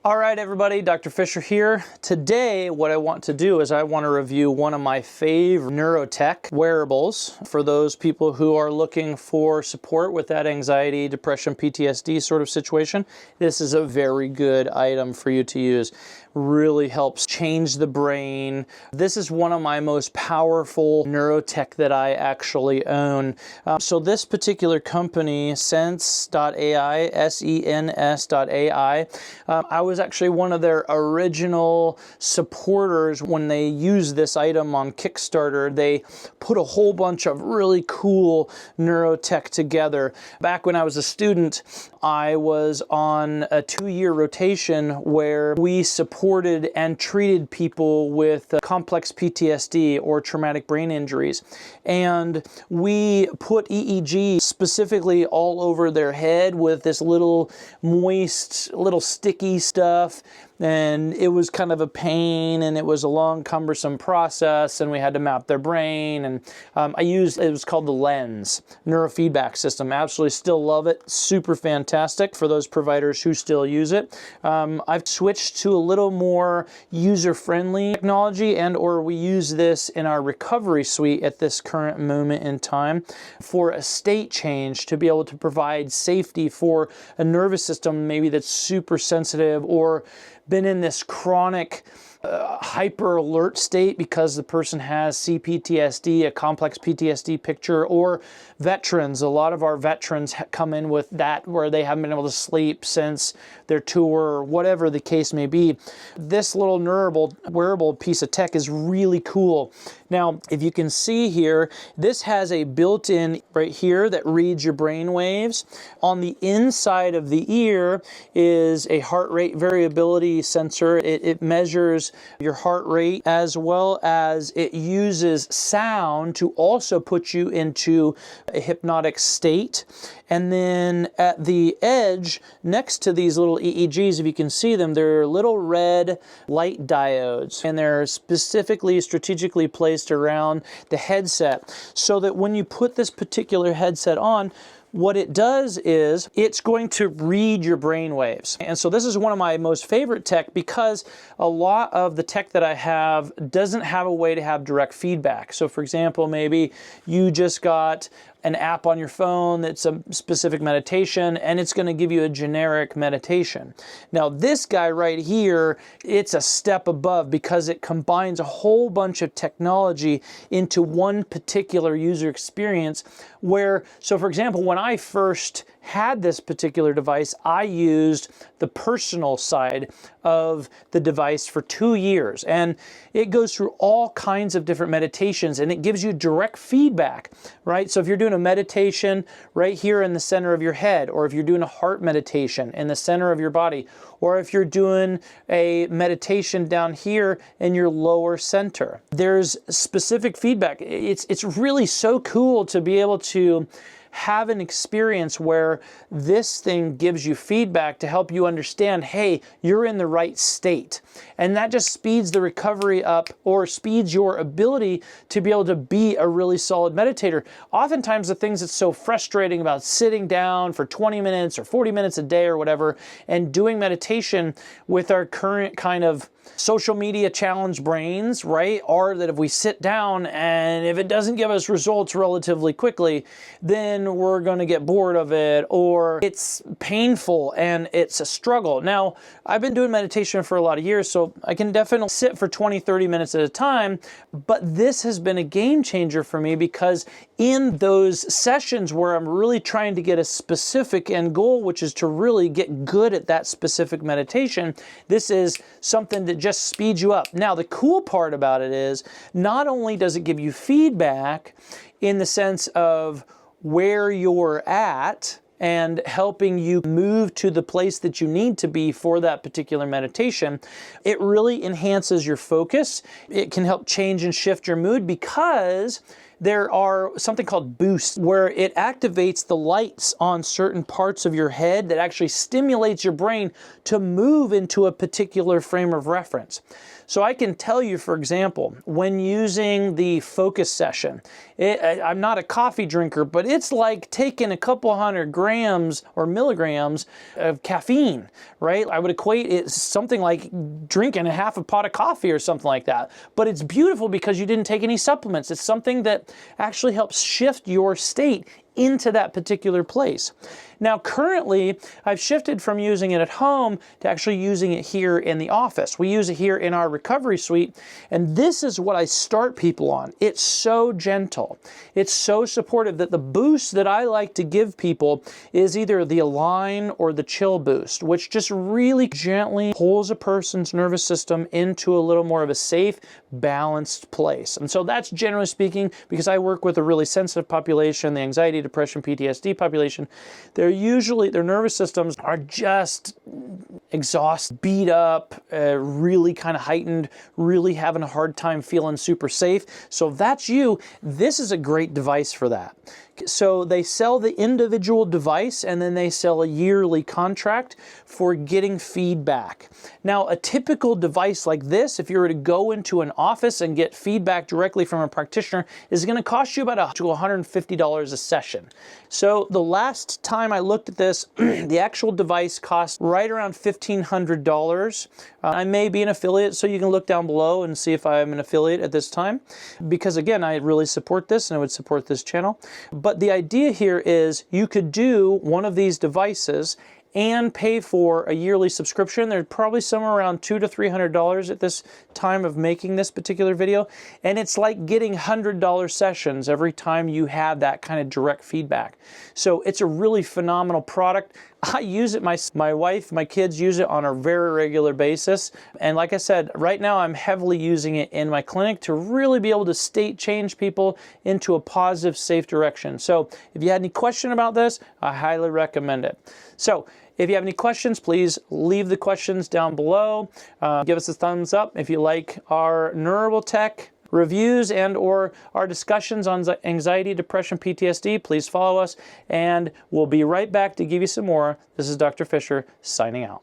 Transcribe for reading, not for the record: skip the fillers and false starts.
All right, everybody, Dr. Fisher here. Today, what I want to do is I want to review one of my favorite neurotech wearables for those people who are looking for support with that anxiety, depression, PTSD sort of situation. This is a very good item for you to use. Really helps change the brain. This is one of my most powerful neurotech that I actually own. So this particular company, sens.ai, S-E-N-S.ai, I was actually one of their original supporters when they used this item on Kickstarter. They put a whole bunch of really cool neurotech together. Back when I was a student, I was on a 2-year rotation where we supported and treated people with complex PTSD or traumatic brain injuries. And we put EEG specifically all over their head with this little moist, little sticky stuff. And it was kind of a pain, and it was a long, cumbersome process, and we had to map their brain. And it was called the lens neurofeedback system. Absolutely still love it. Super fantastic for those providers who still use it. I've switched to a little more user-friendly technology, and or we use this in our recovery suite at this current moment in time for a state change, to be able to provide safety for a nervous system maybe that's super sensitive or been in this chronic hyper alert state because the person has CPTSD, a complex PTSD picture, or veterans. A lot of our veterans come in with that where they haven't been able to sleep since their tour, or whatever the case may be. This little wearable piece of tech is really cool. Now, if you can see here, this has a built-in right here that reads your brain waves. On the inside of the ear is a heart rate variability sensor. It measures your heart rate, as well as it uses sound to also put you into a hypnotic state. And then at the edge, next to these little EEGs, if you can see them, they're little red light diodes, and they're specifically, strategically placed around the headset, so that when you put this particular headset on, what it does is it's going to read your brain waves. And so this is one of my most favorite tech, because a lot of the tech that I have doesn't have a way to have direct feedback. So for example, maybe you just got an app on your phone that's a specific meditation, and it's going to give you a generic meditation. Now this guy right here, it's a step above, because it combines a whole bunch of technology into one particular user experience. So for example, when I first had this particular device, I used the personal side of the device for 2 years, and it goes through all kinds of different meditations, and it gives you direct feedback, right? So if you're doing a meditation right here in the center of your head, or if you're doing a heart meditation in the center of your body, or if you're doing a meditation down here in your lower center, there's specific feedback. It's really so cool to be able to have an experience where this thing gives you feedback to help you understand, hey, you're in the right state. And that just speeds the recovery up, or speeds your ability to be able to be a really solid meditator. Oftentimes the things that's so frustrating about sitting down for 20 minutes or 40 minutes a day or whatever and doing meditation with our current kind of social media challenge brains, right, are that if we sit down and if it doesn't give us results relatively quickly, then we're going to get bored of it, or it's painful and it's a struggle. Now, I've been doing meditation for a lot of years, so I can definitely sit for 20, 30 minutes at a time, but this has been a game changer for me, because in those sessions where I'm really trying to get a specific end goal, which is to really get good at that specific meditation, this is something that just speeds you up. Now, the cool part about it is, not only does it give you feedback in the sense of where you're at and helping you move to the place that you need to be for that particular meditation, it really enhances your focus. It can help change and shift your mood, because there are something called boosts, where it activates the lights on certain parts of your head that actually stimulates your brain to move into a particular frame of reference. So I can tell you, for example, when using the focus session, I'm not a coffee drinker, but it's like taking a couple hundred grams or milligrams of caffeine, right? I would equate it something like drinking a half a pot of coffee or something like that. But it's beautiful because you didn't take any supplements. It's something that actually helps shift your state into that particular place. Now, currently, I've shifted from using it at home to actually using it here in the office. We use it here in our recovery suite, and this is what I start people on. It's so gentle. It's so supportive that the boost that I like to give people is either the Align or the Chill boost, which just really gently pulls a person's nervous system into a little more of a safe, balanced place. And so that's generally speaking, because I work with a really sensitive population, the anxiety, depression, PTSD population, their nervous systems are just exhausted, beat up, really kind of heightened, really having a hard time feeling super safe. So if that's you, this is a great device for that. So they sell the individual device and then they sell a yearly contract for getting feedback. Now, a typical device like this, if you were to go into an office and get feedback directly from a practitioner, is going to cost you about to $150 a session. So the last time I looked at this, the actual device cost right around $1,500. I may be an affiliate, so you can look down below and see if I'm an affiliate at this time. Because again, I really support this and I would support this channel. But the idea here is you could do one of these devices and pay for a yearly subscription. They're probably somewhere around $200 to $300 at this time of making this particular video. And it's like getting $100 sessions every time you have that kind of direct feedback. So it's a really phenomenal product. I use it, my wife, my kids use it on a very regular basis. And like I said, right now I'm heavily using it in my clinic to really be able to state change people into a positive, safe direction. So if you had any question about this, I highly recommend it. So if you have any questions, please leave the questions down below. Give us a thumbs up if you like our neurable tech reviews and or our discussions on anxiety, depression, PTSD. Please follow us, and we'll be right back to give you some more. This is Dr. Fisher signing out.